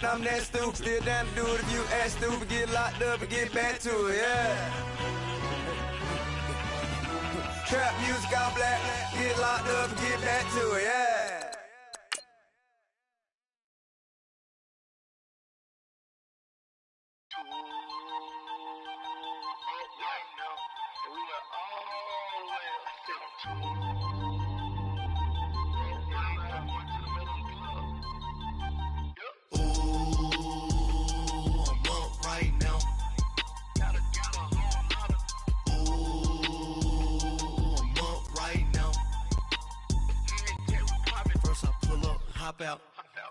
I'm that stupid, still down to do it if you act stupid, get locked up and get back to it, yeah. Trap music all black, get locked up and get back to it, yeah. Out,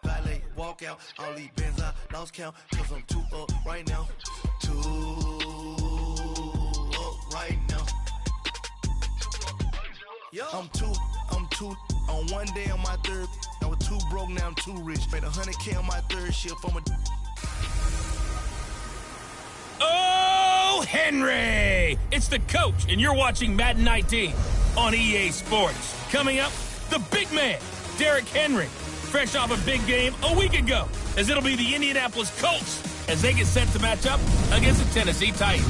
valet, walk out, all these bands I lost count, cause I'm too up right now, too up right now. I'm too, on one day on my third, I was too broke, now I'm too rich, made 100K on my third shift, I'm a... Oh, Henry! It's the coach, and you're watching Madden 19 on EA Sports. Coming up, the big man, Derrick Henry. Fresh off a big game a week ago, as it'll be the Indianapolis Colts as they get set to match up against the Tennessee Titans.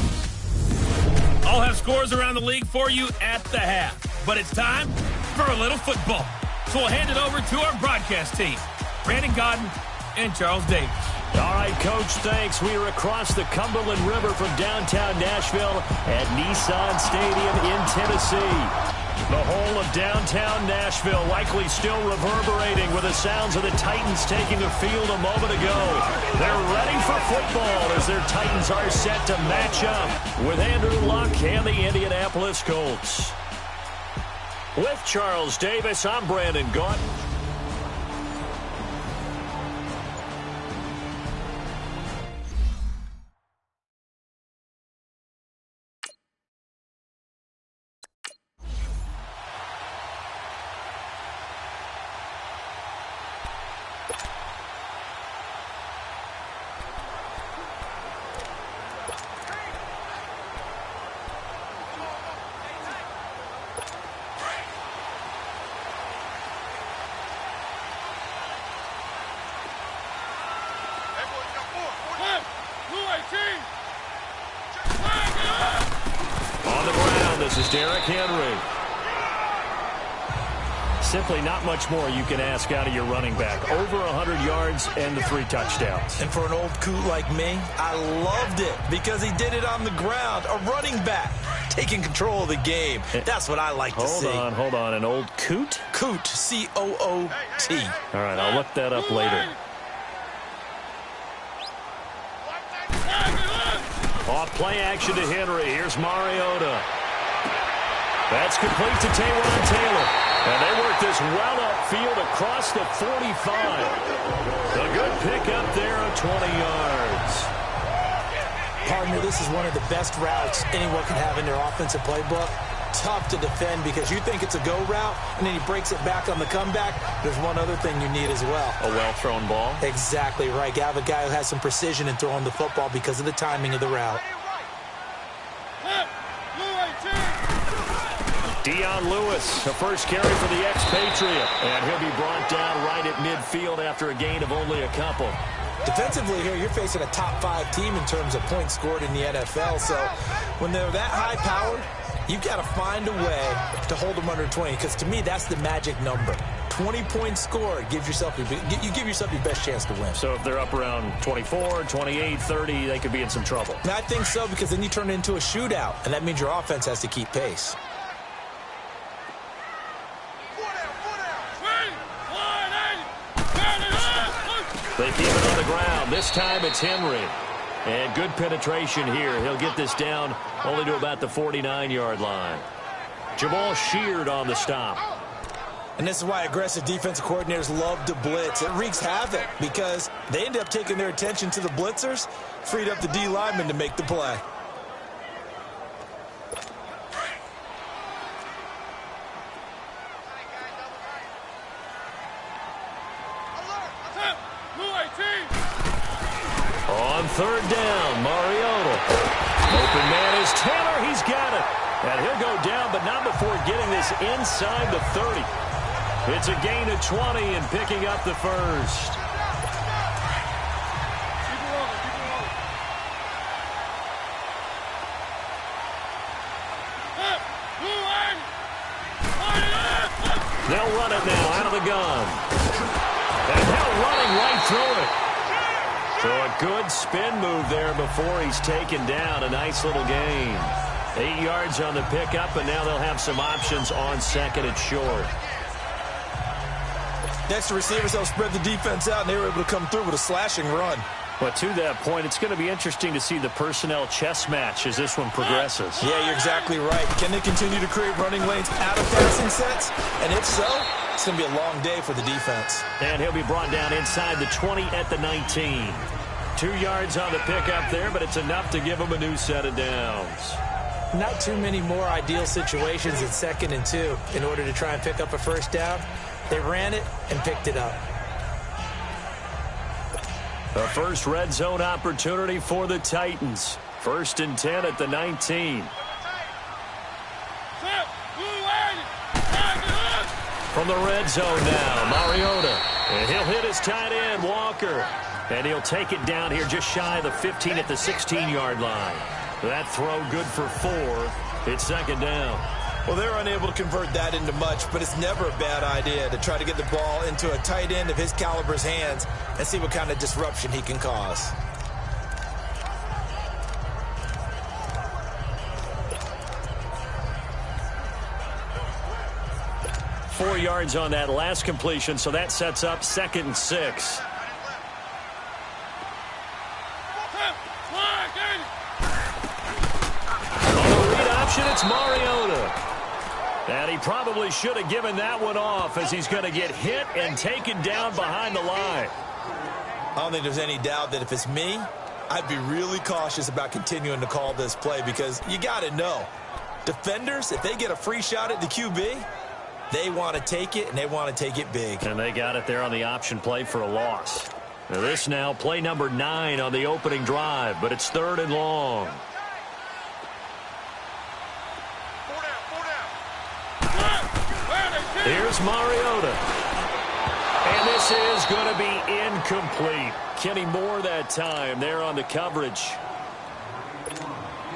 I'll have scores around the league for you at the half, but it's time for a little football. So we'll hand it over to our broadcast team, Brandon Godden and Charles Davis. All right, Coach, thanks. We are across the Cumberland River from downtown Nashville at Nissan Stadium in Tennessee. The whole of downtown Nashville likely still reverberating with the sounds of the Titans taking the field a moment ago. They're ready for football as their Titans are set to match up with Andrew Luck and the Indianapolis Colts. With Charles Davis, I'm Brandon Gaunt. On the ground, this is Derrick Henry. Simply not much more you can ask out of your running back. Over 100 yards and the 3 touchdowns. And for an old coot like me, I loved it because he did it on the ground. A running back taking control of the game. That's what I like to see. Hold on. An old coot? Coot, C-O-O-T. All right, I'll look that up later. Off play action to Henry. Here's Mariota. That's complete to Taywan Taylor. And they work this well upfield across the 45. A good pickup there of 20 yards. Partner, this is one of the best routes anyone can have in their offensive playbook. Tough to defend because you think it's a go route, and then he breaks it back on the comeback. There's one other thing you need as well. A well-thrown ball? Exactly right. You have a guy who has some precision in throwing the football because of the timing of the route. Dion Lewis, the first carry for the expatriate. And he'll be brought down right at midfield after a gain of only a couple. Defensively here, you're facing a top-5 team in terms of points scored in the NFL. So when they're that high-powered, you've got to find a way to hold them under 20. Because to me, that's the magic number. 20 points scored, you give yourself your best chance to win. So if they're up around 24, 28, 30, they could be in some trouble. And I think so, because then you turn it into a shootout, and that means your offense has to keep pace. They keep it on the ground. This time it's Henry. And good penetration here. He'll get this down only to about the 49-yard line. Jamal Sheard on the stop. And this is why aggressive defensive coordinators love to blitz. It wreaks havoc because they end up taking their attention to the blitzers, freed up the D lineman to make the play. On third down, Mariota. Open man is Taylor. He's got it. And he'll go down, but not before getting this inside the 30. It's a gain of 20 and picking up the first. run it now out of the gun. And now running right through it. So a good spin move there before he's taken down. A nice little gain. 8 yards on the pickup, and now they'll have some options on second and short. Next, the receivers help spread the defense out, and they were able to come through with a slashing run. But to that point, it's going to be interesting to see the personnel chess match as this one progresses. Yeah, you're exactly right. Can they continue to create running lanes out of passing sets? And if so, it's going to be a long day for the defense. And he'll be brought down inside the 20 at the 19. 2 yards on the pickup there, but it's enough to give him a new set of downs. Not too many more ideal situations in 2nd and 2 in order to try and pick up a first down. They ran it and picked it up. A first red zone opportunity for the Titans. 1st and 10 at the 19. From the red zone now, Mariota. And he'll hit his tight end, Walker. And he'll take it down here just shy of the 15 at the 16-yard line. That throw good for 4. It's 2nd down. Well, they're unable to convert that into much, but it's never a bad idea to try to get the ball into a tight end of his caliber's hands and see what kind of disruption he can cause. Four yards on that last completion, so that sets up 2nd and 6. On the read option, it's Mariota. And he probably should have given that one off as he's going to get hit and taken down behind the line. I don't think there's any doubt that if it's me, I'd be really cautious about continuing to call this play because you got to know, defenders, if they get a free shot at the QB, they want to take it, and they want to take it big. And they got it there on the option play for a loss. Now this now, play number 9 on the opening drive, but it's 3rd and long. Here's Mariota. And this is going to be incomplete. Kenny Moore that time there on the coverage.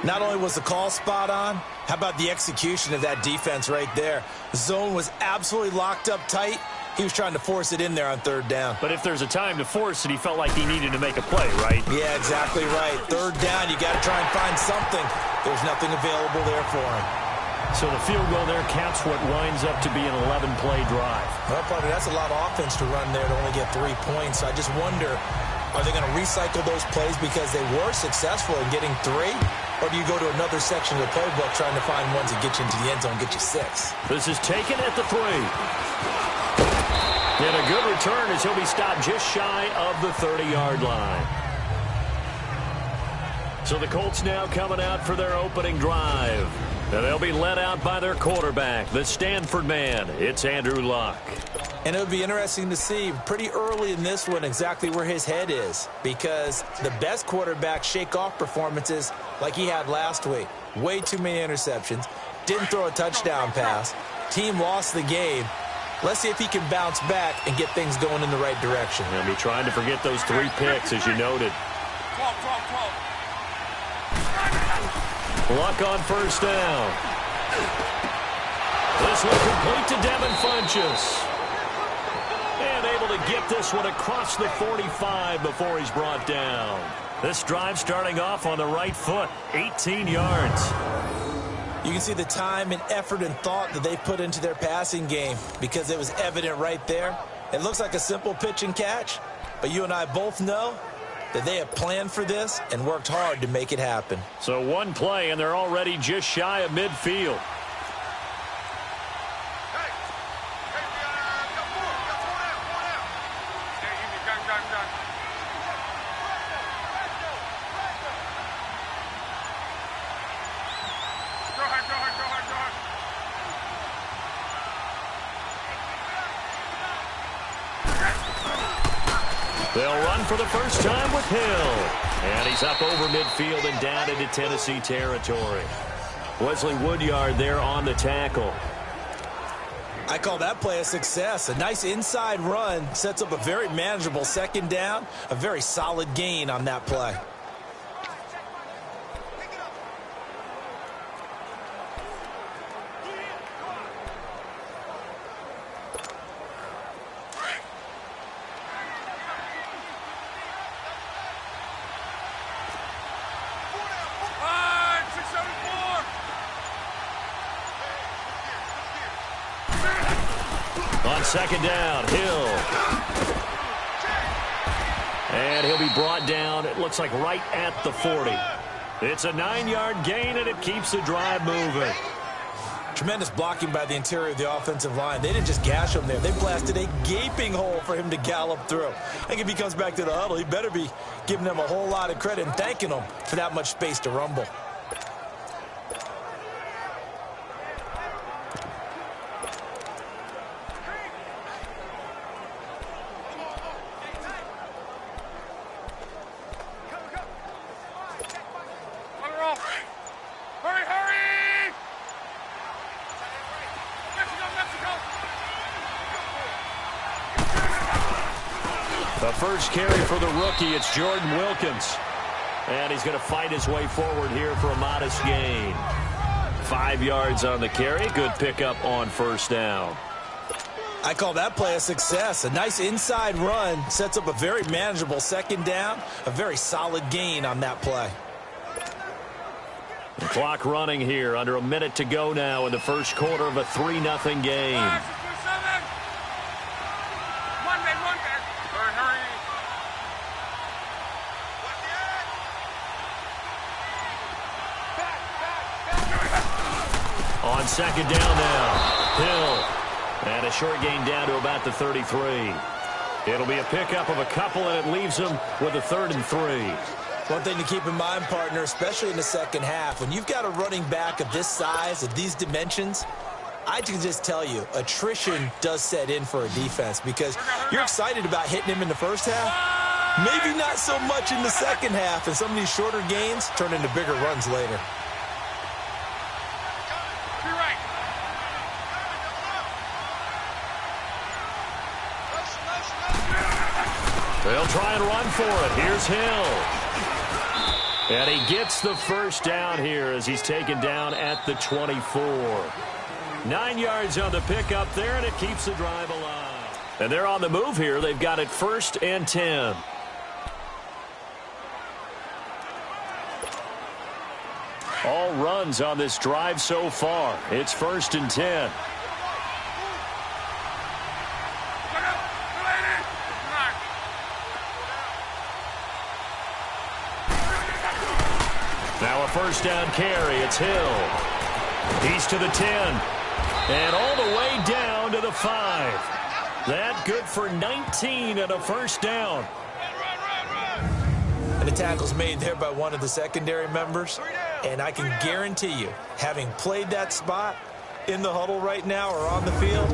Not only was the call spot on, how about the execution of that defense right there? The zone was absolutely locked up tight. He was trying to force it in there on 3rd down. But if there's a time to force it, he felt like he needed to make a play, right? Yeah, exactly right. 3rd down, you got to try and find something. There's nothing available there for him. So the field goal there caps what winds up to be an 11-play drive. Well, partner, that's a lot of offense to run there to only get 3 points. So I just wonder, are they going to recycle those plays because they were successful in getting 3? Or do you go to another section of the playbook trying to find ones that get you into the end zone, get you 6? This is taken at the 3. And a good return as he'll be stopped just shy of the 30-yard line. So the Colts now coming out for their opening drive. And they'll be led out by their quarterback, the Stanford man. It's Andrew Luck. And it would be interesting to see pretty early in this one exactly where his head is, because the best quarterbacks shake off performances like he had last week. Way too many interceptions. Didn't throw a touchdown pass. Team lost the game. Let's see if he can bounce back and get things going in the right direction. He'll be trying to forget those 3 picks, as you noted. Luck on 1st down. This one complete to Devin Funchess. And able to get this one across the 45 before he's brought down. This drive starting off on the right foot, 18 yards. You can see the time and effort and thought that they put into their passing game because it was evident right there. It looks like a simple pitch and catch, but you and I both know that they have planned for this and worked hard to make it happen. So one play, and they're already just shy of midfield. They'll run for the first time with Hill. And he's up over midfield and down into Tennessee territory. Wesley Woodyard there on the tackle. I call that play a success. A nice inside run sets up a very manageable 2nd down. A very solid gain on that play. second down, Hill. And he'll be brought down, it looks like right at the 40. It's a 9-yard gain, and it keeps the drive moving. Tremendous blocking by the interior of the offensive line. They didn't just gash him there. They blasted a gaping hole for him to gallop through. I think if he comes back to the huddle, he better be giving them a whole lot of credit and thanking them for that much space to rumble. The first carry for the rookie, it's Jordan Wilkins. And he's going to fight his way forward here for a modest gain. 5 yards on the carry. Good pickup on first down. I call that play a success. A nice inside run sets up a very manageable second down. A very solid gain on that play. The clock running here. Under a minute to go now in the first quarter of a 3-0 game. On second down now, Hill. And a short gain down to about the 33. It'll be a pickup of a couple, and it leaves them with a 3rd and 3. One thing to keep in mind, partner, especially in the second half, when you've got a running back of this size, of these dimensions, I can just tell you, attrition does set in for a defense because you're excited about hitting him in the first half. Maybe not so much in the second half, and some of these shorter gains turn into bigger runs later. They'll try and run for it. Here's Hill. And he gets the first down here as he's taken down at the 24. 9 yards on the pickup there, and it keeps the drive alive. And they're on the move here. They've got it 1st and 10. All runs on this drive so far. It's 1st and 10. Now a first down carry. It's Hill. He's to the 10. And all the way down to the 5. That good for 19 and a first down. And the tackle's made there by one of the secondary members. And I can guarantee you, having played that spot in the huddle right now or on the field,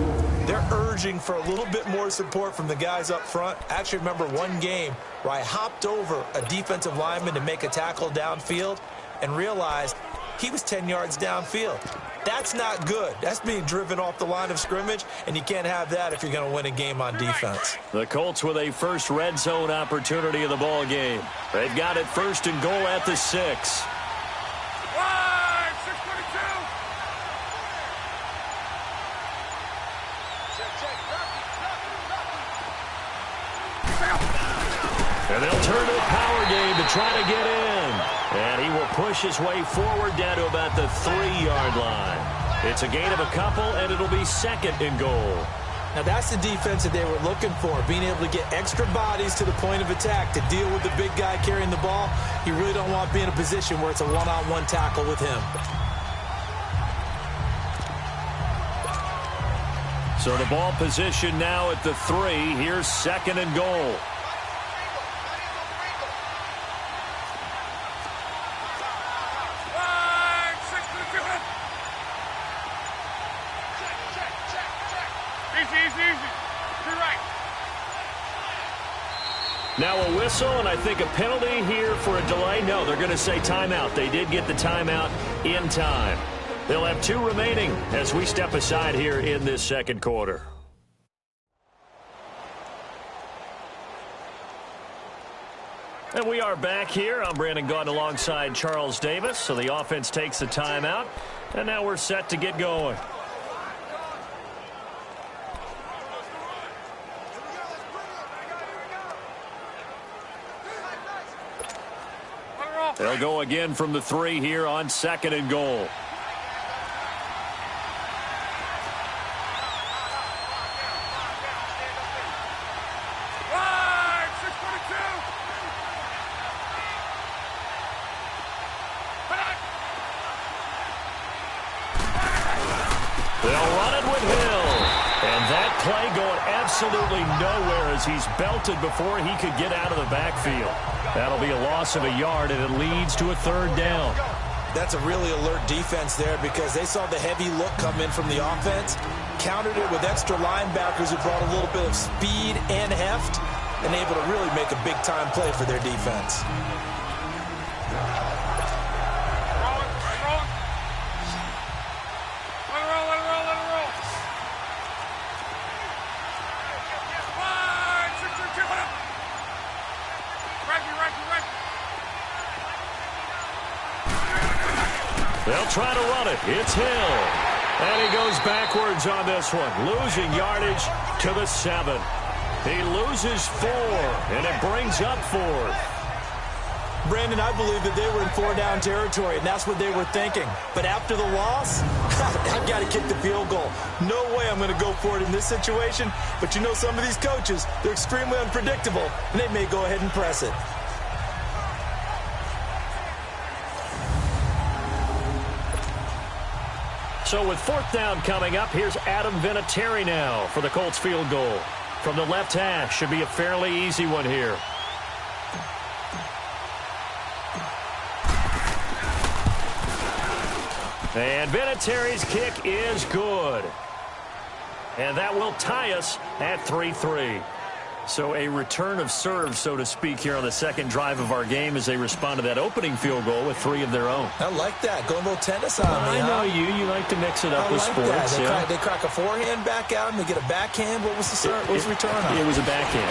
they're urging for a little bit more support from the guys up front. I actually remember one game where I hopped over a defensive lineman to make a tackle downfield and realized he was 10 yards downfield. That's not good. That's being driven off the line of scrimmage, and you can't have that if you're going to win a game on defense. The Colts with a first red zone opportunity of the ball game. They've got it 1st and goal at the 6. And they'll turn to the power game to try to get in. And he will push his way forward down to about the 3-yard line. It's a gain of a couple, and it'll be 2nd and goal. Now that's the defense that they were looking for, being able to get extra bodies to the point of attack to deal with the big guy carrying the ball. You really don't want to be in a position where it's a one-on-one tackle with him. So the ball position now at the 3. Here's 2nd and goal. Now a whistle, and I think a penalty here for a delay. No, they're going to say timeout. They did get the timeout in time. They'll have 2 remaining as we step aside here in this second quarter. And we are back here. I'm Brandon Gaudin alongside Charles Davis. So the offense takes the timeout, and now we're set to get going. They'll go again from the 3 here on 2nd and goal. They'll run it with Hill. And that play going absolutely nowhere as he's belted before he could get out of the backfield. That'll be a loss of a yard, and it leads to a 3rd down. That's a really alert defense there because they saw the heavy look come in from the offense, countered it with extra linebackers who brought a little bit of speed and heft, and able to really make a big-time play for their defense. They'll try to run it. It's Hill. And he goes backwards on this one, losing yardage to the 7. He loses 4, and it brings up 4th. Brandon, I believe that they were in 4-down territory, and that's what they were thinking. But after the loss, I've got to kick the field goal. No way I'm going to go for it in this situation. But you know some of these coaches, they're extremely unpredictable, and they may go ahead and press it. So with 4th down coming up, here's Adam Vinatieri now for the Colts field goal. From the left hash, should be a fairly easy one here. And Vinatieri's kick is good. And that will tie us at 3-3. So a return of serve, so to speak, here on the 2nd drive of our game as they respond to that opening field goal with 3 of their own. I like that. Going a little tennis on me, I know you. You like to mix it up with like sports. That. They crack a forehand back out and they get a backhand. What was the return on? It was a backhand.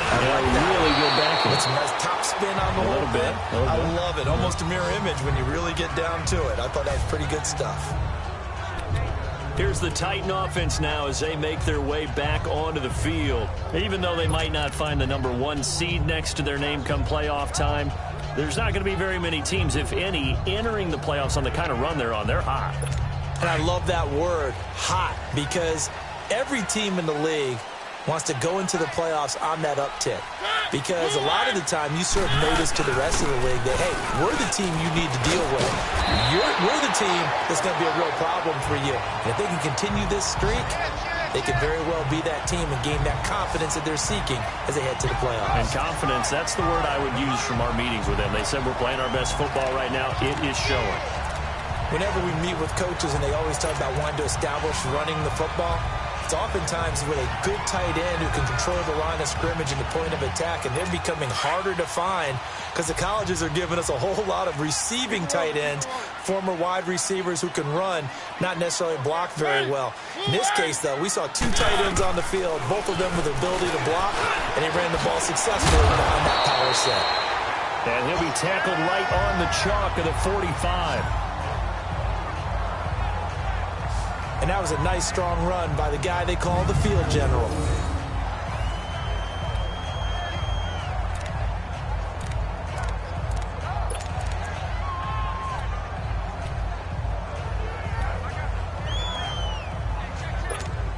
Really good backhand. With some nice top spin on the whole thing. I love it. Almost a mirror image when you really get down to it. I thought that was pretty good stuff. Here's the Titan offense now as they make their way back onto the field. Even though they might not find the number 1 seed next to their name come playoff time, there's not going to be very many teams, if any, entering the playoffs on the kind of run they're on. They're hot. And I love that word, hot, because every team in the league wants to go into the playoffs on that uptick. Because a lot of the time you serve notice to the rest of the league that, hey, we're the team you need to deal with. We're the team that's going to be a real problem for you. And if they can continue this streak, they could very well be that team and gain that confidence that they're seeking as they head to the playoffs. And confidence, that's the word I would use from our meetings with them. They said we're playing our best football right now. It is showing. Whenever we meet with coaches and they always talk about wanting to establish running the football, it's oftentimes with a good tight end who can control the line of scrimmage and the point of attack, and they're becoming harder to find because the colleges are giving us a whole lot of receiving tight ends, former wide receivers who can run, not necessarily block very well. In this case, though, we saw 2 tight ends on the field, both of them with the ability to block, and they ran the ball successfully behind that power set. And he'll be tackled right on the chalk of the 45. And that was a nice, strong run by the guy they call the field general.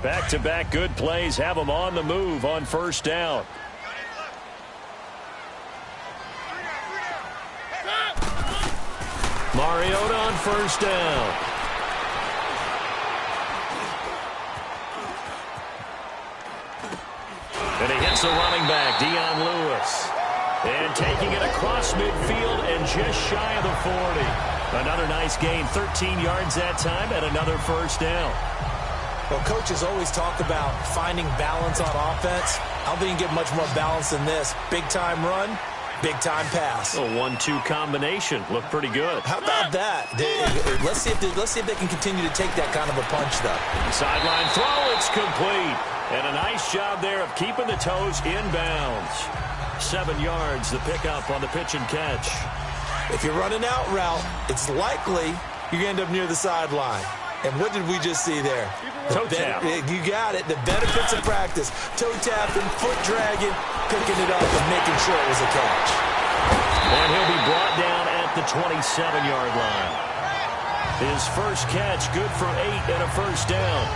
Back-to-back good plays have them on the move on 1st down. Mariota on 1st down. And he hits the running back, Dion Lewis. And taking it across midfield and just shy of the 40. Another nice gain, 13 yards that time, and another 1st down. Well, coaches always talk about finding balance on offense. I don't think you can get much more balance than this. Big-time run, big-time pass. A 1-2 combination. Looked pretty good. How about that? Let's see if they can continue to take that kind of a punch, though. Sideline throw, it's complete. And a nice job there of keeping the toes inbounds. 7 yards, the pickup on the pitch and catch. If you're running out route, it's likely you end up near the sideline. And what did we just see there? Toe tap. You got it. The benefits of practice. Toe tapping, foot dragging, picking it up and making sure it was a catch. And he'll be brought down at the 27-yard line. His first catch, good for 8 and a 1st down.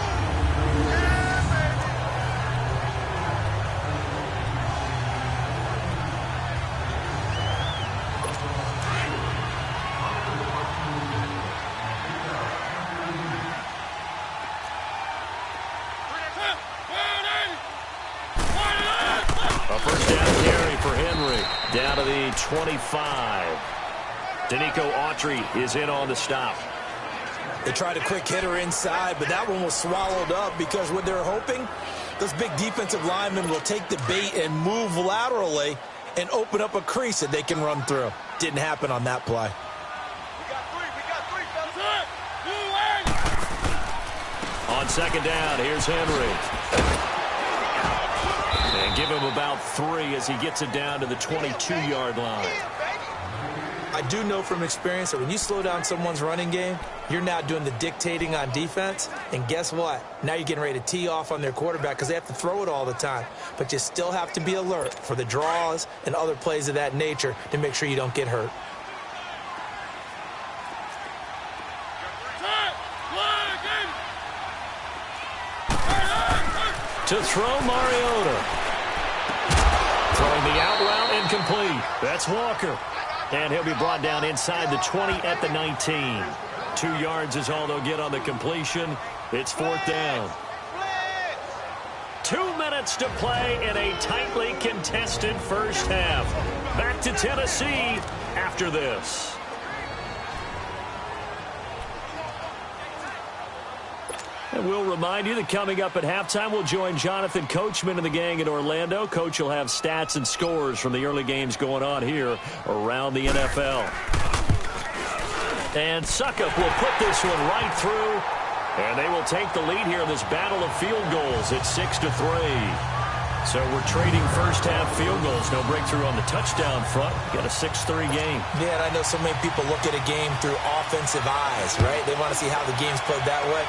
25. Danico Autry is in on the stop. They tried a quick hitter inside, but that one was swallowed up because what they're hoping, those big defensive linemen will take the bait and move laterally and open up a crease that they can run through. Didn't happen on that play. On second down, here's Henry. And give him about 3 as he gets it down to the 22-yard line. I do know from experience that when you slow down someone's running game, you're now doing the dictating on defense. And guess what? Now you're getting ready to tee off on their quarterback because they have to throw it all the time. But you still have to be alert for the draws and other plays of that nature to make sure you don't get hurt. To throw, Mariota. Throwing the out route, incomplete. That's Walker. And he'll be brought down inside the 20 at the 19. 2 yards is all they'll get on the completion. It's 4th down. 2 minutes to play in a tightly contested first half. Back to Tennessee after this. And we'll remind you that coming up at halftime, we'll join Jonathan Coachman and the gang in Orlando. Coach will have stats and scores from the early games going on here around the NFL. And Suckup will put this one right through. And they will take the lead here in this battle of field goals at 6-3. So we're trading first-half field goals. No breakthrough on the touchdown front. Got a 6-3 game. Yeah, and I know so many people look at a game through offensive eyes, right? They want to see how the game's played that way.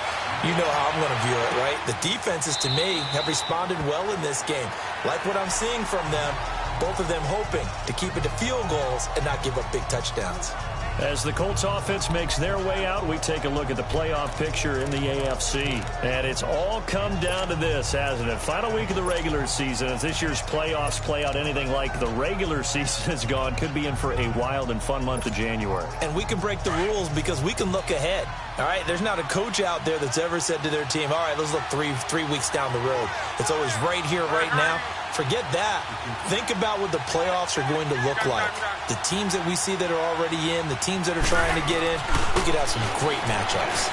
You know how I'm going to view it, right? The defenses, to me, have responded well in this game. Like what I'm seeing from them, both of them hoping to keep it to field goals and not give up big touchdowns. As the Colts offense makes their way out, we take a look at the playoff picture in the AFC. And it's all come down to this, hasn't it? Final week of the regular season. As this year's playoffs play out anything like the regular season has gone, could be in for a wild and fun month of January. And we can break the rules because we can look ahead. All right, there's not a coach out there that's ever said to their team, all right, let's look three weeks down the road. It's always right here, right now. Forget that. Think about what the playoffs are going to look like. The teams that we see that are already in, the teams that are trying to get in, we could have some great matchups.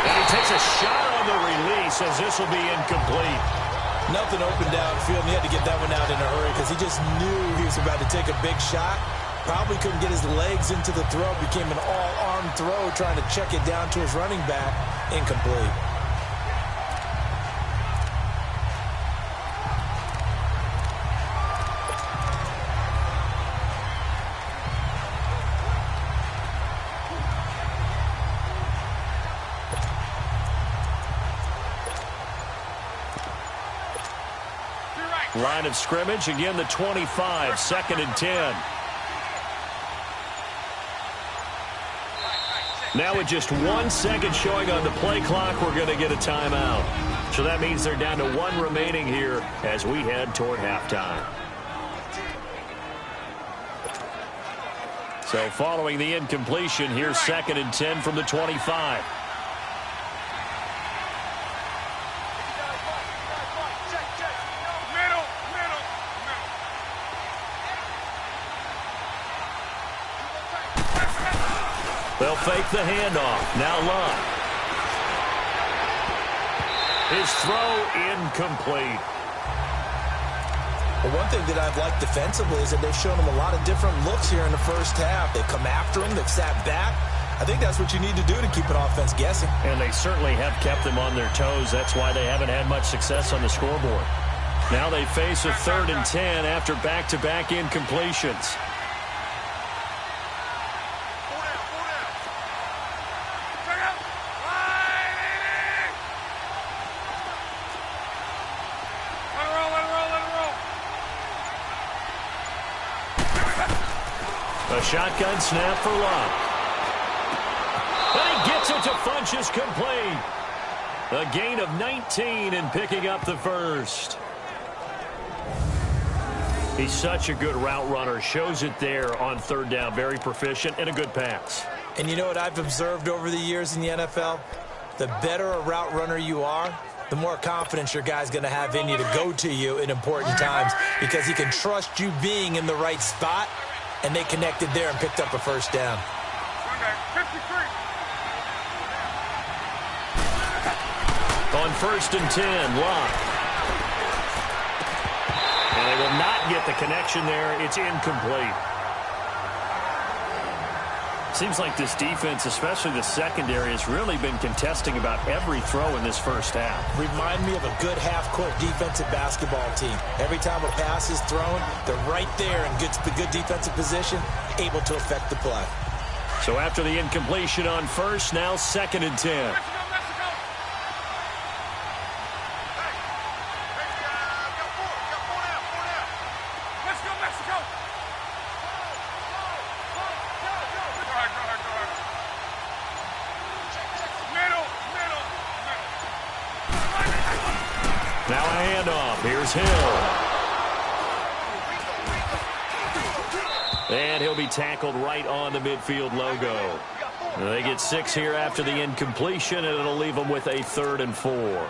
And he takes a shot on the release as this will be incomplete. Nothing open downfield, and he had to get that one out in a hurry because he just knew he was about to take a big shot. Probably couldn't get his legs into the throw. Became an all-arm throw, trying to check it down to his running back. Incomplete. Line of scrimmage, again the 25, 2nd and 10. Now with just 1 second showing on the play clock, we're going to get a timeout. So that means they're down to 1 remaining here as we head toward halftime. So following the incompletion, here's 2nd and 10 from the 25. They'll fake the handoff. Now Love. His throw incomplete. Well, one thing that I've liked defensively is that they've shown him a lot of different looks here in the first half. They've come after him. They've sat back. I think that's what you need to do to keep an offense guessing. And they certainly have kept them on their toes. That's why they haven't had much success on the scoreboard. Now they face a 3rd and 10 after back-to-back incompletions. A shotgun snap for Love. And he gets it to Funchess complete. A gain of 19 and picking up the first. He's such a good route runner. Shows it there on 3rd down. Very proficient and a good pass. And you know what I've observed over the years in the NFL? The better a route runner you are, the more confidence your guy's going to have in you to go to you in important times because he can trust you being in the right spot, and they connected there and picked up a first down. On 1st and 10, Locke. And they will not get the connection there. It's incomplete. Seems like this defense, especially the secondary, has really been contesting about every throw in this first half. Remind me of a good half-court defensive basketball team. Every time a pass is thrown, they're right there and gets the good defensive position, able to affect the play. So after the incompletion on 1st, now 2nd and 10. Now a handoff. Here's Hill. And he'll be tackled right on the midfield logo. They get 6 here after the incompletion, and it'll leave them with a 3rd and 4.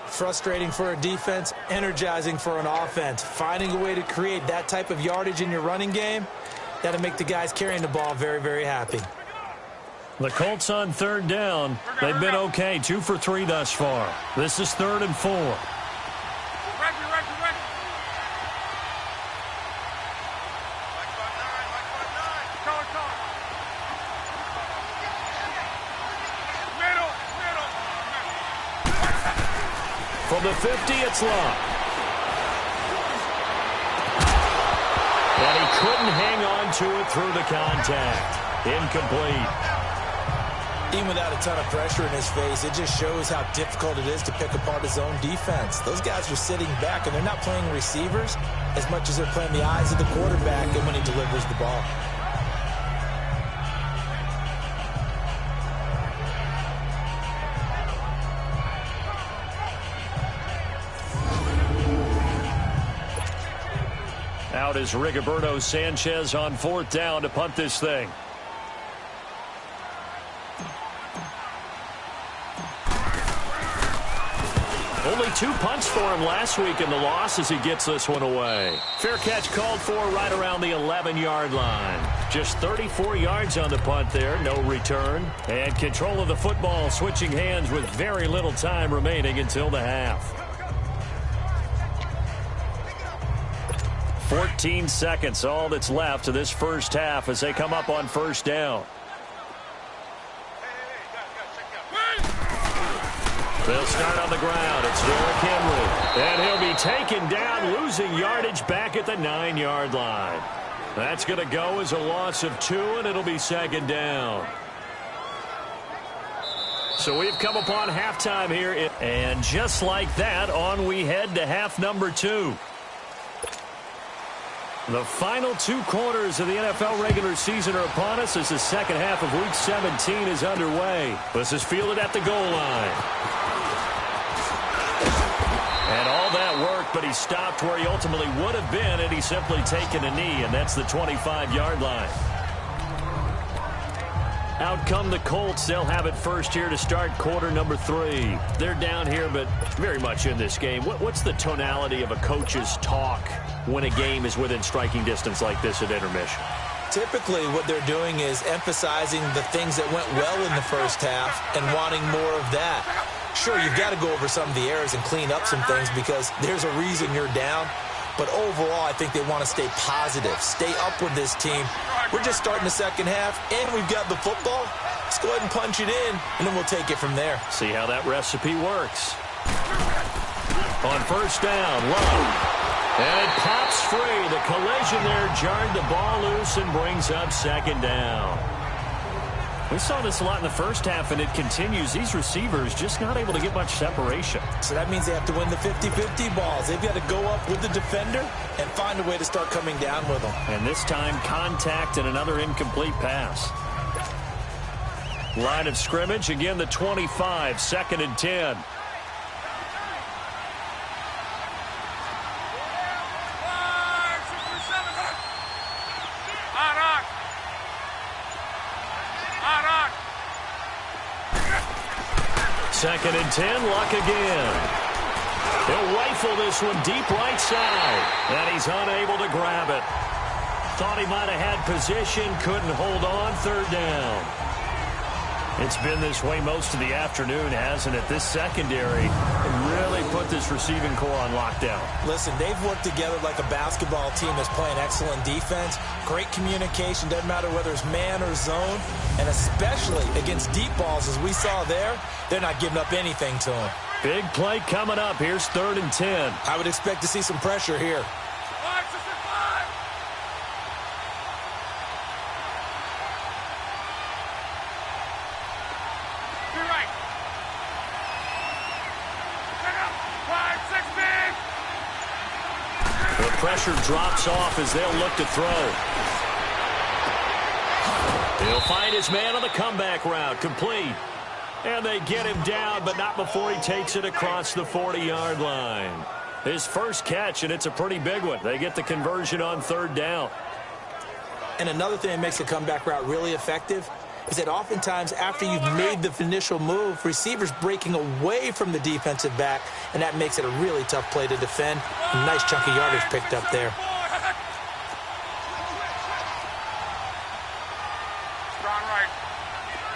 Frustrating for a defense, energizing for an offense. Finding a way to create that type of yardage in your running game, that'll make the guys carrying the ball very, very happy. The Colts on 3rd down. They've been okay, 2 for 3 thus far. This is 3rd and 4. From the 50, it's Locke. And he couldn't hang on to it through the contact. Incomplete. Even without a ton of pressure in his face, it just shows how difficult it is to pick apart his own defense. Those guys are sitting back, and they're not playing receivers as much as they're playing the eyes of the quarterback and when he delivers the ball. Out is Rigoberto Sanchez on 4th down to punt this thing. Only 2 punts for him last week in the loss as he gets this one away. Fair catch called for right around the 11-yard line. Just 34 yards on the punt there, no return. And control of the football switching hands with very little time remaining until the half. 14 seconds, all that's left of this first half as they come up on 1st down. They'll start on the ground. It's Derrick Henry. And he'll be taken down, losing yardage back at the 9-yard line. That's going to go as a loss of 2, and it'll be 2nd down. So we've come upon halftime here. And just like that, on we head to half number 2. The final 2 quarters of the NFL regular season are upon us as the second half of Week 17 is underway. This is fielded at the goal line. And all that work, but he stopped where he ultimately would have been had he simply taken a knee, and that's the 25-yard line. Out come the Colts. They'll have it first here to start quarter number 3. They're down here, but very much in this game. What's the tonality of a coach's talk when a game is within striking distance like this at intermission? Typically, what they're doing is emphasizing the things that went well in the first half and wanting more of that. Sure, you've got to go over some of the errors and clean up some things because there's a reason you're down. But overall, I think they want to stay positive, stay up with this team. We're just starting the second half, and we've got the football. Let's go ahead and punch it in, and then we'll take it from there. See how that recipe works. On 1st down, Love. And it pops free. The collision there jarred the ball loose and brings up 2nd down. We saw this a lot in the first half, and it continues. These receivers just not able to get much separation. So that means they have to win the 50-50 balls. They've got to go up with the defender and find a way to start coming down with them. And this time, contact and another incomplete pass. Line of scrimmage, again the 25, 2nd and 10. 2nd and 10, Luck again. He'll rifle this one deep right side, and he's unable to grab it. Thought he might have had position, couldn't hold on, 3rd down. It's been this way most of the afternoon, hasn't it? This secondary really put this receiving core on lockdown. Listen, they've worked together like a basketball team that's playing excellent defense. Great communication, doesn't matter whether it's man or zone. And especially against deep balls, as we saw there, they're not giving up anything to them. Big play coming up. Here's 3rd and 10. I would expect to see some pressure here. The pressure drops off as they'll look to throw. He'll find his man on the comeback route, complete. And they get him down, but not before he takes it across the 40-yard line. His first catch, and it's a pretty big one. They get the conversion on 3rd down. And another thing that makes the comeback route really effective is that oftentimes after you've made the initial move, receivers breaking away from the defensive back, and that makes it a really tough play to defend. A nice chunk of yardage picked up there. Strong right.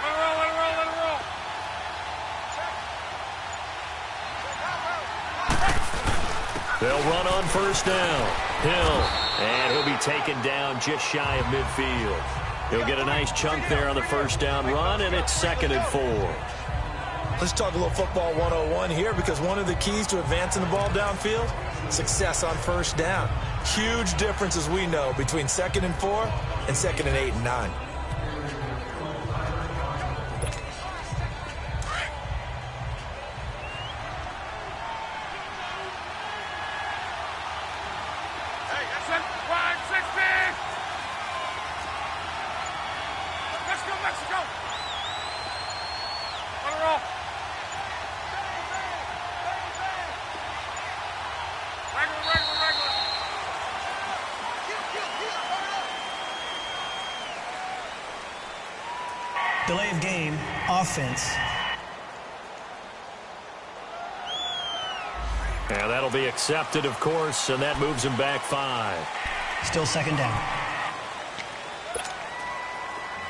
Let it roll, let it roll, let it roll. They'll run on 1st down. Hill, and he'll be taken down just shy of midfield. He'll get a nice chunk there on the 1st down run, and it's 2nd and 4. Let's talk a little football 101 here, because one of the keys to advancing the ball downfield, success on 1st down. Huge difference, as we know, between 2nd and 4 and 2nd and 8 and 9. Delay of game, offense. And that'll be accepted, of course, and that moves him back 5. Still 2nd down.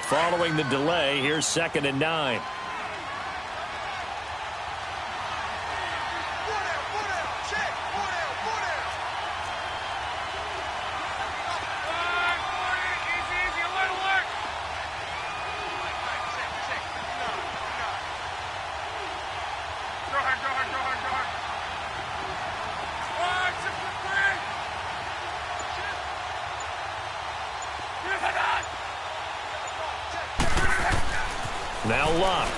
Following the delay, here's 2nd and 9. Now Luck.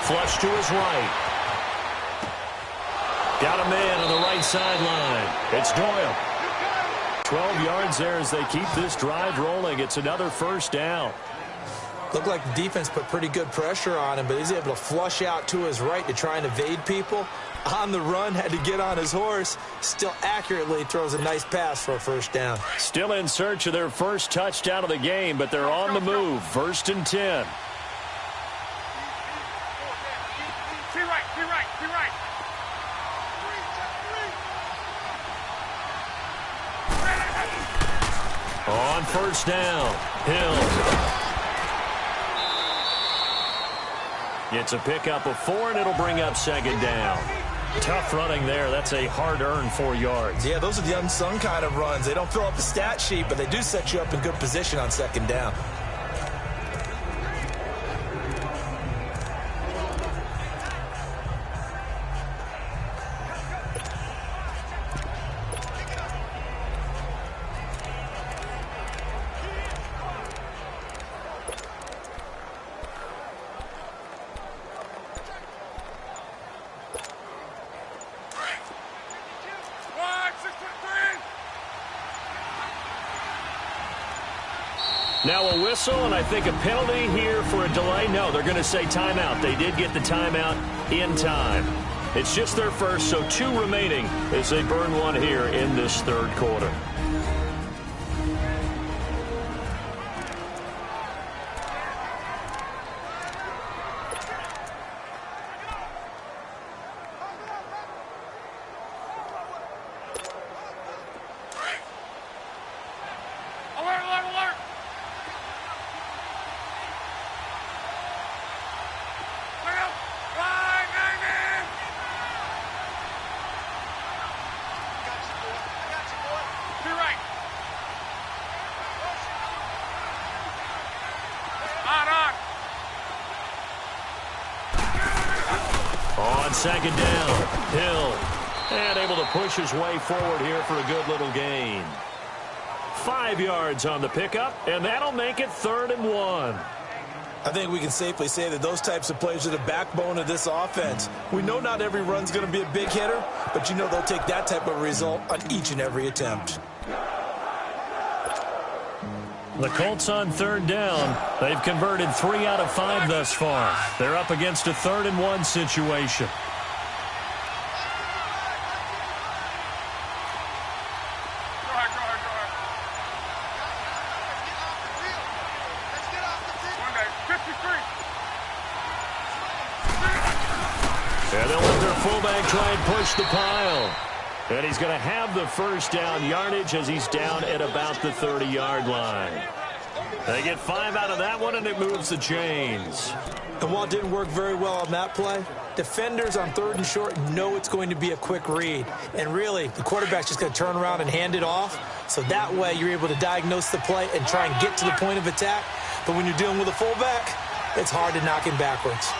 Flush to his right. Got a man on the right sideline. It's Doyle. 12 yards there as they keep this drive rolling. It's another 1st down. Looked like the defense put pretty good pressure on him, but he's able to flush out to his right to try and evade people. On the run, had to get on his horse. Still accurately throws a nice pass for a 1st down. Still in search of their first touchdown of the game, but they're on the move. 1st and 10. On 1st down, Hill. It's a pickup of 4, and it'll bring up 2nd down. Tough running there. That's a hard-earned 4 yards. Yeah, those are the unsung kind of runs. They don't fill up the stat sheet, but they do set you up in good position on 2nd down. Now a whistle, and I think a penalty here for a delay. No, they're going to say timeout. They did get the timeout in time. It's just their first, so 2 remaining as they burn one here in this 3rd quarter. second down, Hill. And able to push his way forward here for a good little gain. 5 yards on the pickup, and that'll make it 3rd and 1. I think we can safely say that those types of plays are the backbone of this offense. We know not every run's going to be a big hitter, but you know they'll take that type of result on each and every attempt. The Colts on 3rd down. They've converted 3 out of 5 thus far. They're up against a 3rd and 1 situation. And they'll let their fullback try and push the pile. And he's going to have the first down yardage as he's down at about the 30-yard line. They get 5 out of that one, and it moves the chains. And while it didn't work very well on that play, defenders on 3rd and short know it's going to be a quick read. And really, the quarterback's just going to turn around and hand it off. So that way, you're able to diagnose the play and try and get to the point of attack. But when you're dealing with a fullback, it's hard to knock him backwards.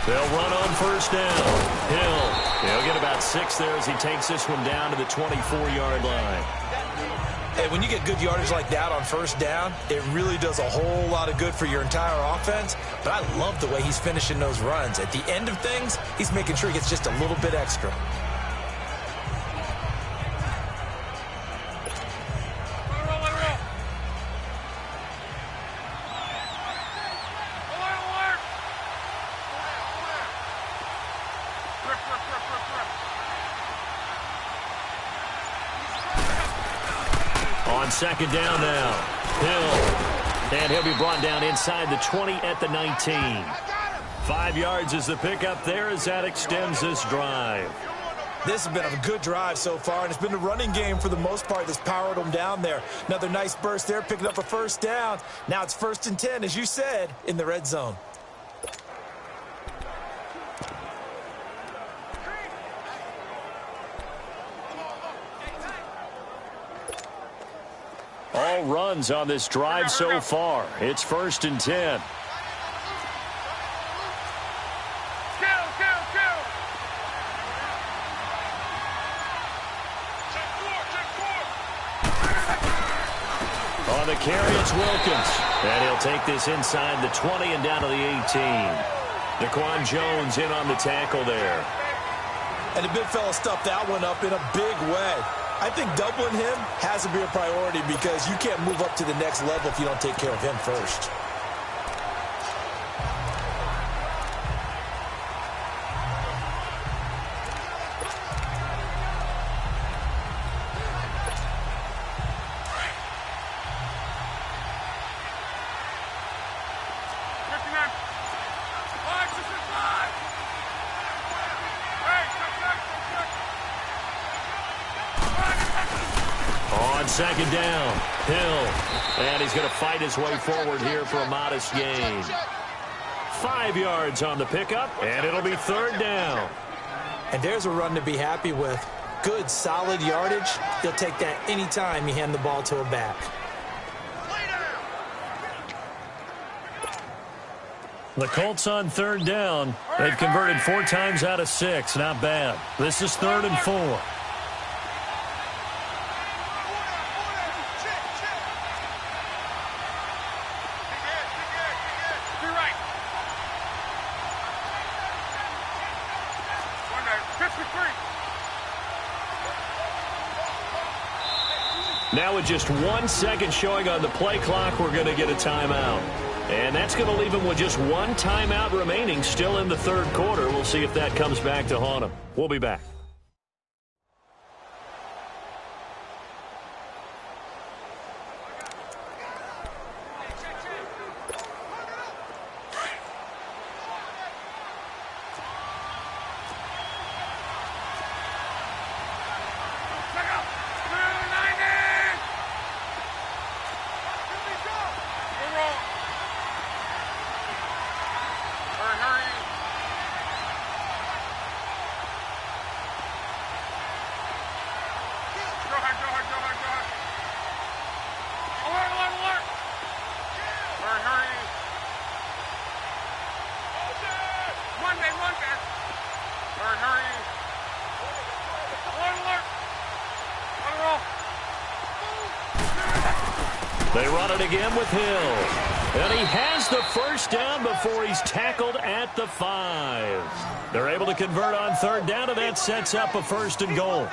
They'll run on first down. Hill. He'll get about 6 there as he takes this one down to the 24-yard line. Hey, when you get good yardage like that on first down, it really does a whole lot of good for your entire offense. But I love the way he's finishing those runs. At the end of things, he's making sure he gets just a little bit extra. On second down now, Hill. And he'll be brought down inside the 20 at the 19. 5 yards is the pickup there as that extends this drive. This has been a good drive so far, and it's been the running game for the most part that's powered them down there. Another nice burst there, picking up a first down. Now it's 1st and 10, as you said, in the red zone. All runs on this drive so far. It's 1st and 10. On the carry, it's Wilkins. And he'll take this inside the 20 and down to the 18. Daquan Jones in on the tackle there. And the big fella stuffed that one up in a big way. I think doubling him has to be a priority because you can't move up to the next level if you don't take care of him first. Second down, Hill. And he's going to fight his way forward here for a modest gain. 5 yards on the pickup, and it'll be 3rd down. And there's a run to be happy with. Good, solid yardage. He'll take that anytime you hand the ball to a back. The Colts on 3rd down. They've converted 4 times out of 6. Not bad. This is 3rd and 4. Now with just 1 second showing on the play clock, we're going to get a timeout. And that's going to leave him with just 1 timeout remaining still in the 3rd quarter. We'll see if that comes back to haunt him. We'll be back. They run it again with Hill. And he has the first down before he's tackled at the 5. They're able to convert on third down, and that sets up a 1st and goal.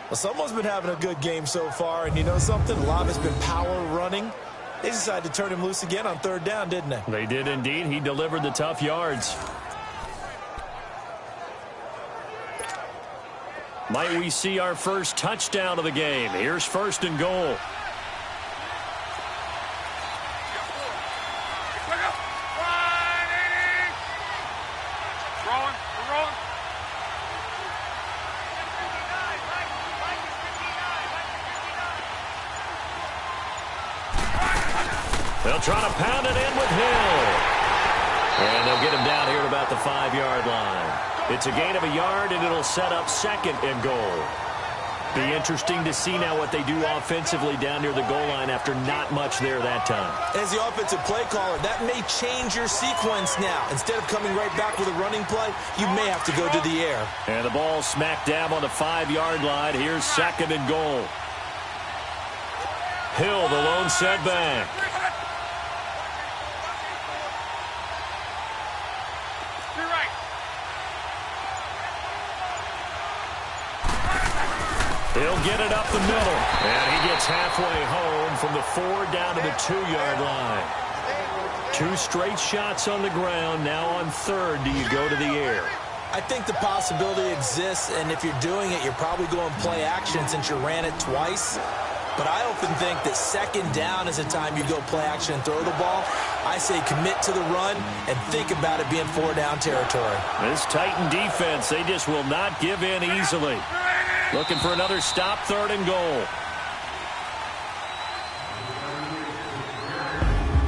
Well, someone's been having a good game so far, and you know something? A lot has been power running. They decided to turn him loose again on third down, didn't they? They did indeed. He delivered the tough yards. Might we see our first touchdown of the game? Here's 1st and goal. They'll try to pound it in with Hill. And they'll get him down here at about the 5-yard line. It's a gain of a yard, and it'll set up 2nd and goal. Be interesting to see now what they do offensively down near the goal line after not much there that time. As the offensive play caller, that may change your sequence now. Instead of coming right back with a running play, you may have to go to the air. And the ball smack dab on the 5-yard line. Here's 2nd and goal. Hill, the lone setback. He'll get it up the middle. And he gets halfway home from the 4 down to the 2-yard line. 2 straight shots on the ground. Now on 3rd, do you go to the air? I think the possibility exists, and if you're doing it, you're probably going play action since you ran it twice. But I often think that 2nd down is the time you go play action and throw the ball. I say commit to the run and think about it being 4-down territory. This Titan defense, they just will not give in easily. Looking for another stop, 3rd and goal.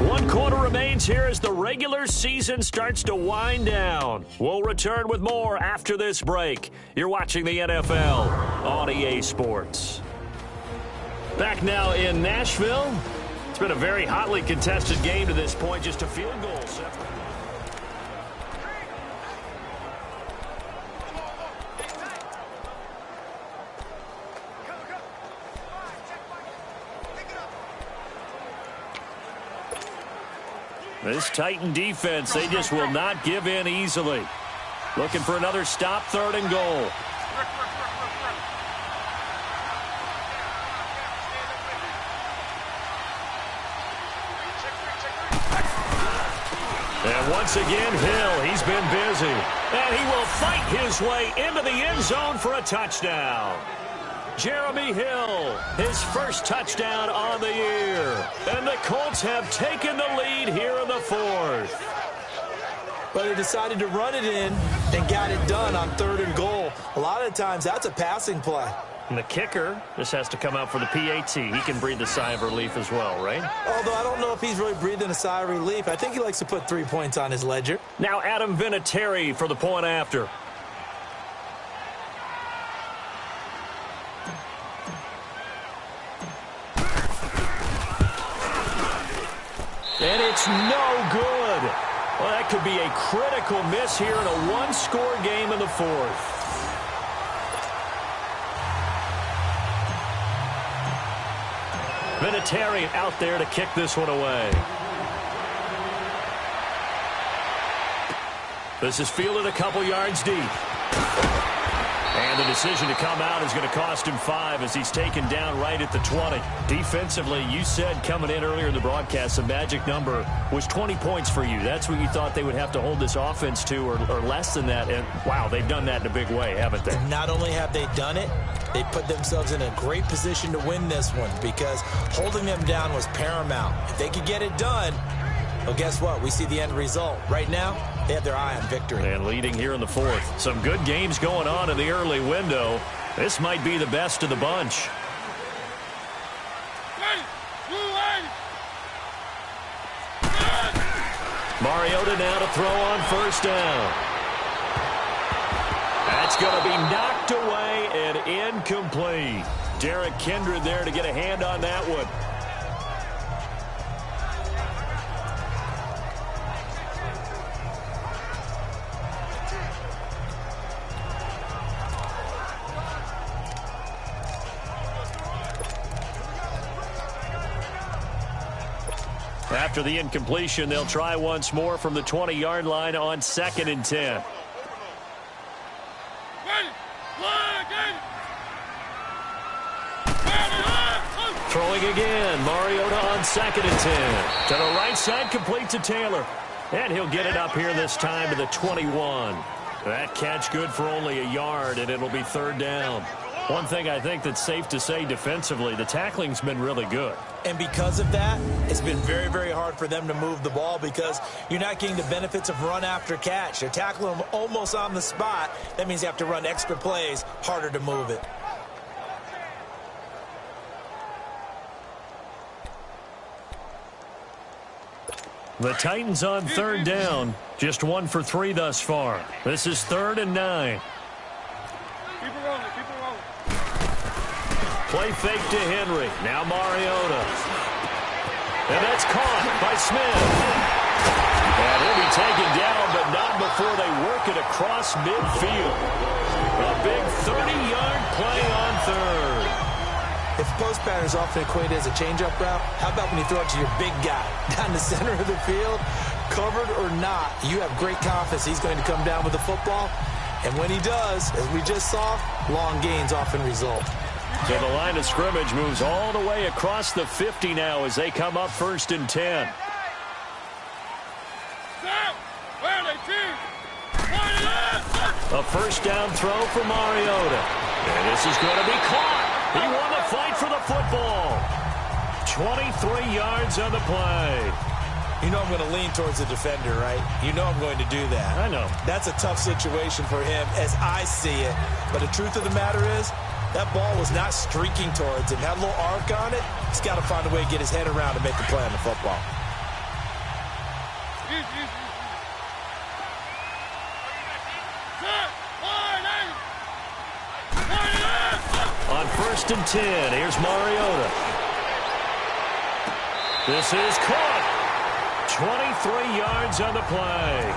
1 quarter remains here as the regular season starts to wind down. We'll return with more after this break. You're watching the NFL on EA Sports. Back now in Nashville. It's been a very hotly contested game to this point. Just a field goal separate. This Titan defense, they just will not give in easily. Looking for another stop, 3rd and goal. And once again, Hill, he's been busy. And he will fight his way into the end zone for a touchdown. Jeremy Hill, his first touchdown on the year. And the Colts have taken the lead here in the 4th. But they decided to run it in and got it done on 3rd and goal. A lot of times, that's a passing play. And the kicker just has to come out for the PAT. He can breathe a sigh of relief as well, right? Although I don't know if he's really breathing a sigh of relief. I think he likes to put 3 points on his ledger. Now Adam Vinatieri for the point after. And it's no good. Well, that could be a critical miss here in a 1-score game in the 4th. Vinatieri out there to kick this one away. This is fielded a couple yards deep. And the decision to come out is going to cost him 5 as he's taken down right at the 20. Defensively, you said coming in earlier in the broadcast, the magic number was 20 points for you. That's what you thought they would have to hold this offense to or less than that. And, wow, they've done that in a big way, haven't they? Not only have they done it, they put themselves in a great position to win this one because holding them down was paramount. If they could get it done, well, guess what? We see the end result. Right now, they have their eye on victory. And leading here in the 4th. Some good games going on in the early window. This might be the best of the bunch. Mariota now to throw on 1st down. That's going to be knocked away and incomplete. Derek Kindred there to get a hand on that one. After the incompletion, they'll try once more from the 20-yard line on 2nd and 10. Throwing again. Mariota on 2nd and 10. To the right side, complete to Taylor. And he'll get it up here this time to the 21. That catch good for only a yard, and it'll be 3rd down. One thing I think that's safe to say defensively, the tackling's been really good. And because of that, it's been very, very hard for them to move the ball because you're not getting the benefits of run after catch. You're tackling them almost on the spot. That means you have to run extra plays, harder to move it. The Titans on 3rd down. Just 1 for 3 thus far. This is 3rd and 9. Keep it rolling, keep it rolling. Play fake to Henry. Now Mariota. And that's caught by Smith. And he'll be taken down, but not before they work it across midfield. A big 30-yard play on 3rd. If post pattern is often equated as a change-up route, how about when you throw it to your big guy down the center of the field? Covered or not, you have great confidence he's going to come down with the football. And when he does, as we just saw, long gains often result. So the line of scrimmage moves all the way across the 50 now as they come up 1st and 10. A 1st down throw for Mariota. And this is going to be caught. He won the fight for the football. 23 yards on the play. You know I'm going to lean towards the defender, right? You know I'm going to do that. I know. That's a tough situation for him as I see it. But the truth of the matter is, that ball was not streaking towards him. Had a little arc on it. He's got to find a way to get his head around and make a play on the football. On 1st and 10, here's Mariota. This is caught. 23 yards on the play.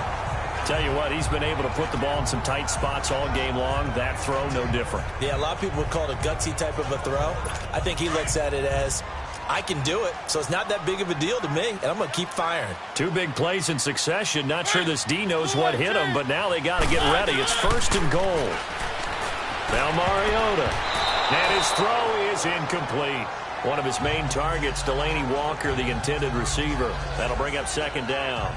Tell you what, he's been able to put the ball in some tight spots all game long. That throw, no different. Yeah, a lot of people would call it a gutsy type of a throw. I think he looks at it as, I can do it, so it's not that big of a deal to me, and I'm going to keep firing. 2 big plays in succession. Not sure this D knows what hit him, but now they got to get ready. It's 1st and goal. Now Mariota. And his throw is incomplete. One of his main targets, Delaney Walker, the intended receiver. That'll bring up 2nd down.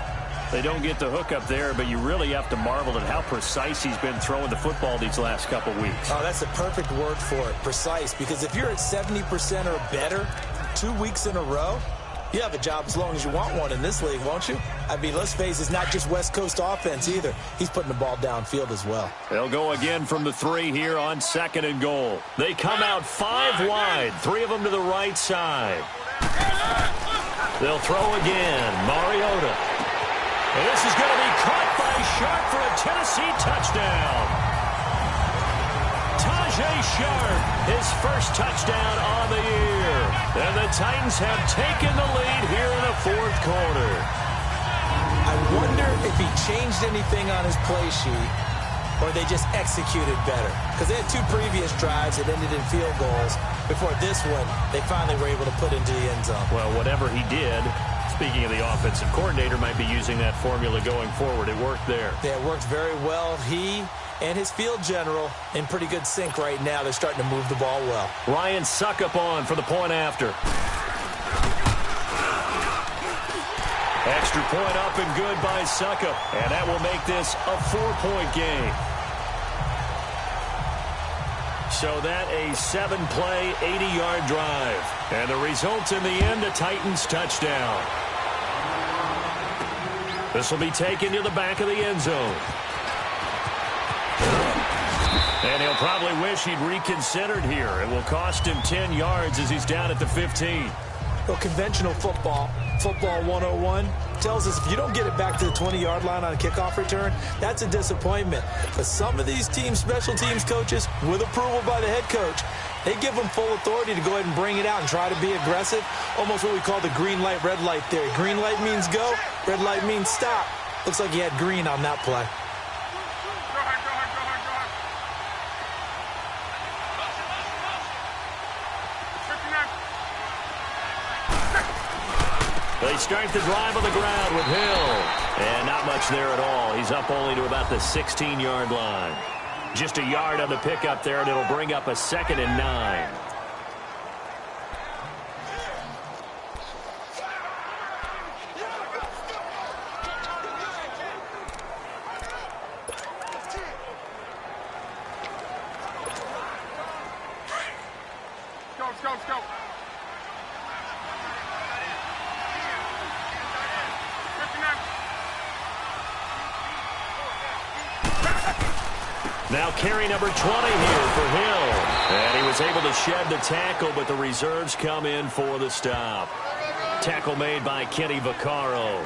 They don't get the hook up there, but you really have to marvel at how precise he's been throwing the football these last couple weeks. Oh, that's a perfect word for it, precise, because if you're at 70% or better 2 weeks in a row, you have a job as long as you want one in this league, won't you? I mean, let's face it, it's not just West Coast offense either. He's putting the ball downfield as well. They'll go again from the 3 here on 2nd and goal. They come out 5 wide, 3 of them to the right side. They'll throw again. Mariota. And this is going to be caught by Sharp for a Tennessee touchdown. Tajay Sharp, his first touchdown on the year. And the Titans have taken the lead here in the 4th quarter. I wonder if he changed anything on his play sheet or they just executed better. Because they had 2 previous drives that ended in field goals. Before this one, they finally were able to put into the end zone. Well, whatever he did, speaking of the offensive coordinator, might be using that formula going forward. It worked there. Yeah, it worked very well. He and his field general in pretty good sync right now. They're starting to move the ball well. Ryan Suckup on for the point after. Extra point up and good by Suckup. And that will make this a 4-point game. So that a 7-play, 80-yard drive. And the result in the end, a Titans touchdown. This will be taken to the back of the end zone. And he'll probably wish he'd reconsidered here. It will cost him 10 yards as he's down at the 15. Well, conventional football 101, tells us if you don't get it back to the 20-yard line on a kickoff return, that's a disappointment. But some of these teams, special teams coaches, with approval by the head coach, they give them full authority to go ahead and bring it out and try to be aggressive. Almost what we call the green light, red light theory. Green light means go, red light means stop. Looks like he had green on that play. They start the drive on the ground with Hill. And not much there at all. He's up only to about the 16-yard line. Just a yard on the pickup there, and it'll bring up a 2nd and 9. Let's go. Now carry number 20 here for Hill. And he was able to shed the tackle, but the reserves come in for the stop. Tackle made by Kenny Vaccaro.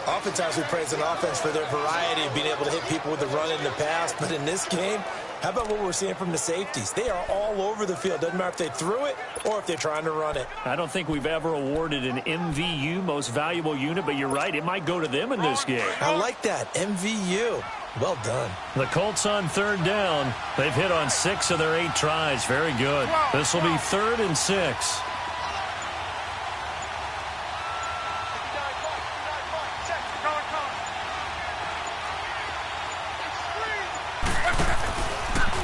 Oftentimes we praise an offense for their variety of being able to hit people with the run in the pass. But in this game, how about what we're seeing from the safeties? They are all over the field. Doesn't matter if they threw it or if they're trying to run it. I don't think we've ever awarded an MVU, most valuable unit, but you're right. It might go to them in this game. I like that. MVU. Well done. The Colts on 3rd down. They've hit on 6 of their 8 tries. Very good. This will be 3rd and 6.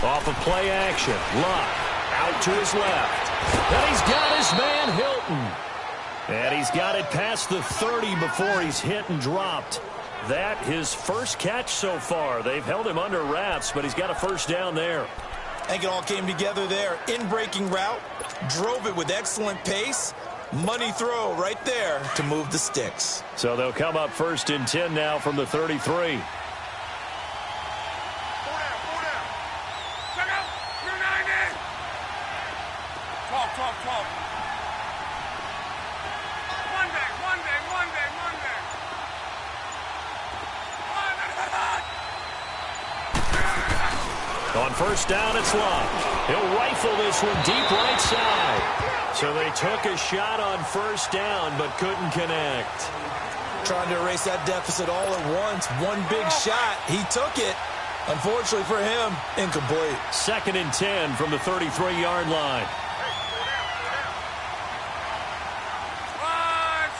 Off of play action. Luck out to his left. And he's got his man Hilton. And he's got it past the 30 before he's hit and dropped. That his first catch so far. They've held him under wraps, but he's got a 1st down there. I think it all came together there. In-breaking route. Drove it with excellent pace. Money throw right there to move the sticks. So they'll come up 1st and 10 now from the 33. On 1st down, it's Luck. He'll rifle this one deep right side. So they took a shot on 1st down, but couldn't connect. Trying to erase that deficit all at once. One big shot. He took it. Unfortunately for him, incomplete. 2nd and 10 from the 33-yard line.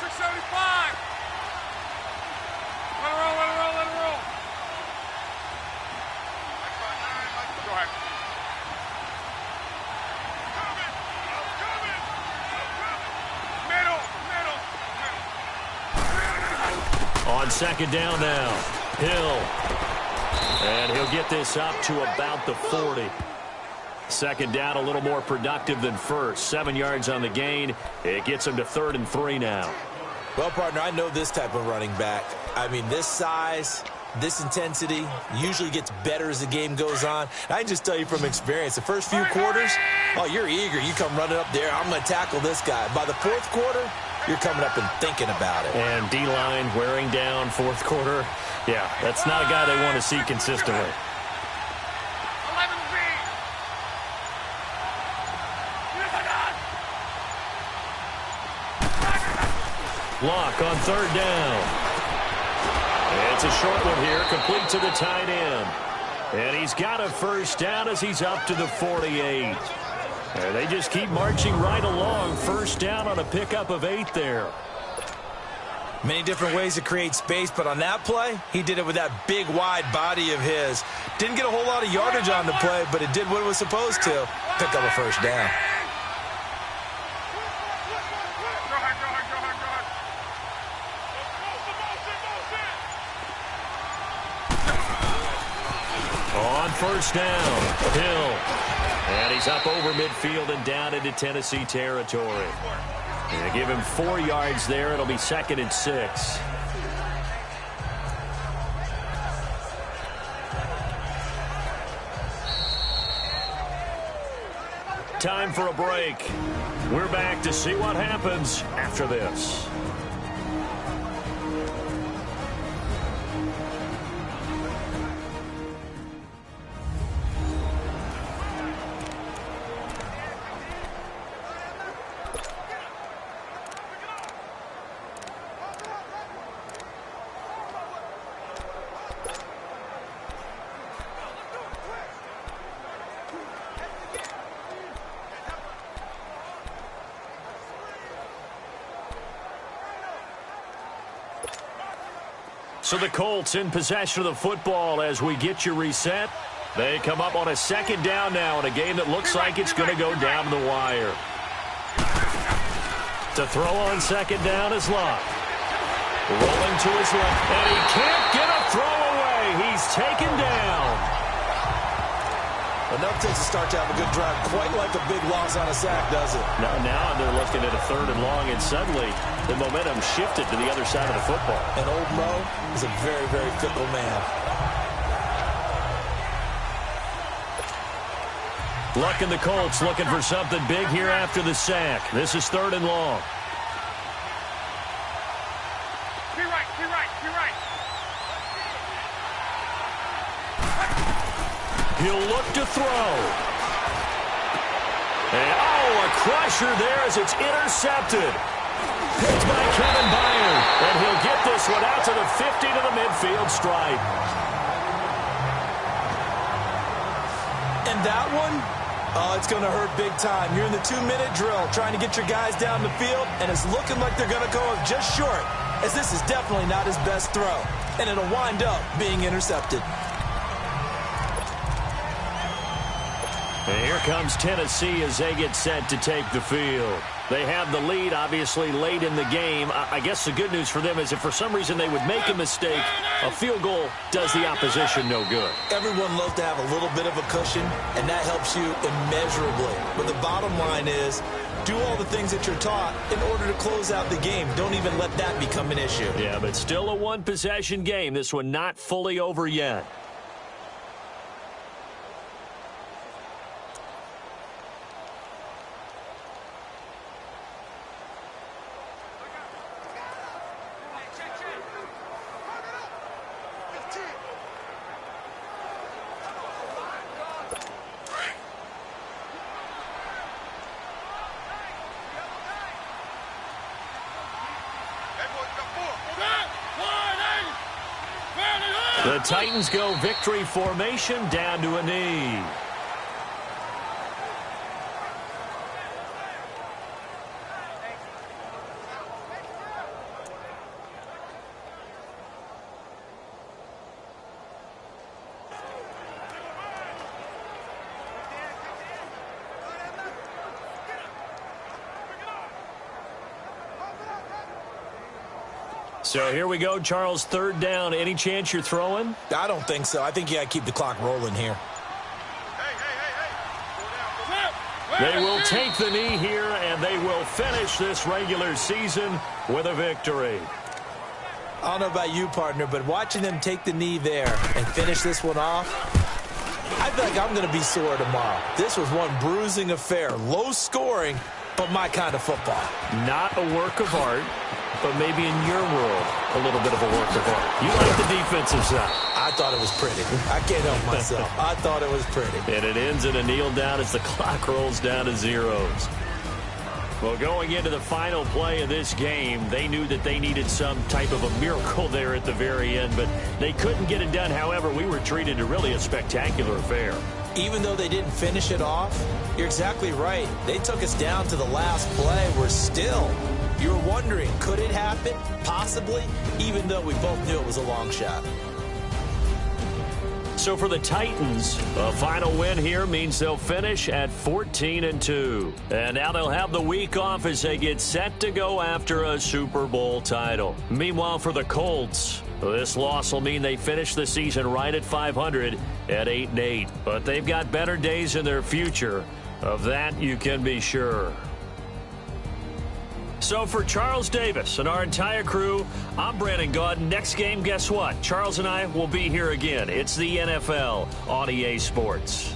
675. Let it roll. Go ahead. Middle. On 2nd down now, Hill. And he'll get this up to about the 40. 2nd down, a little more productive than 1st. 7 yards on the gain. It gets him to 3rd and 3 now. Well, partner, I know this type of running back. I mean, this size, this intensity usually gets better as the game goes on. I can just tell you from experience, the first few quarters, oh, you're eager. You come running up there, I'm going to tackle this guy. By the 4th quarter, you're coming up and thinking about it. And D-line wearing down 4th quarter. Yeah, that's not a guy they want to see consistently. 11B. Luck on 3rd down. It's a short one here, complete to the tight end. And he's got a 1st down as he's up to the 48. And they just keep marching right along. 1st down on a pickup of 8 there. Many different ways to create space, but on that play, he did it with that big, wide body of his. Didn't get a whole lot of yardage on the play, but it did what it was supposed to. Pick up a 1st down. Go ahead. On 1st down, Hill. And he's up over midfield and down into Tennessee territory. And give him 4 yards there. It'll be 2nd and 6. Time for a break. We're back to see what happens after this. So the Colts in possession of the football as we get you reset. They come up on a second down now in a game that looks like it's going to go down to the wire. To throw on second down is Love. Rolling to his left, and he can't get a throw away. He's taken down. Enough takes a start to have a good drive, quite like a big loss on a sack, does it? Now they're looking at a 3rd and long, and suddenly the momentum shifted to the other side of the football. And old Mo is a very, very fickle man. Luck and the Colts looking for something big here after the sack. This is 3rd and long. Be right. He'll look to throw. And, a crusher there as it's intercepted. Picked by Kevin Byard. And he'll get this one out to the 50 to the midfield stripe. And that one, it's going to hurt big time. You're in the 2-minute drill trying to get your guys down the field, and it's looking like they're going to go just short, as this is definitely not his best throw. And it'll wind up being intercepted. And here comes Tennessee as they get set to take the field. They have the lead, obviously, late in the game. I guess the good news for them is if for some reason they would make a mistake, a field goal does the opposition no good. Everyone loves to have a little bit of a cushion, and that helps you immeasurably. But the bottom line is, do all the things that you're taught in order to close out the game. Don't even let that become an issue. Yeah, but still a one-possession game. This one not fully over yet. The Titans go victory formation down to a knee. So here we go, Charles, 3rd down. Any chance you're throwing? I don't think so. I think you got to keep the clock rolling here. They will take the knee here, and they will finish this regular season with a victory. I don't know about you, partner, but watching them take the knee there and finish this one off, I feel like I'm going to be sore tomorrow. This was one bruising affair. Low scoring, but my kind of football. Not a work of art, but maybe in your world, a little bit of a work of art. You like the defensive side. I thought it was pretty. I can't help myself. I thought it was pretty. And it ends in a kneel down as the clock rolls down to zeros. Well, going into the final play of this game, they knew that they needed some type of a miracle there at the very end, but they couldn't get it done. However, we were treated to really a spectacular affair. Even though they didn't finish it off, you're exactly right. They took us down to the last play. We're still, you're wondering, could it happen? Possibly, even though we both knew it was a long shot. So for the Titans, a final win here means they'll finish at 14-2. And now they'll have the week off as they get set to go after a Super Bowl title. Meanwhile, for the Colts, this loss will mean they finish the season right at 500 at 8-8. But they've got better days in their future. Of that, you can be sure. So for Charles Davis and our entire crew, I'm Brandon Gaudin. Next game, guess what? Charles and I will be here again. It's the NFL on EA Sports.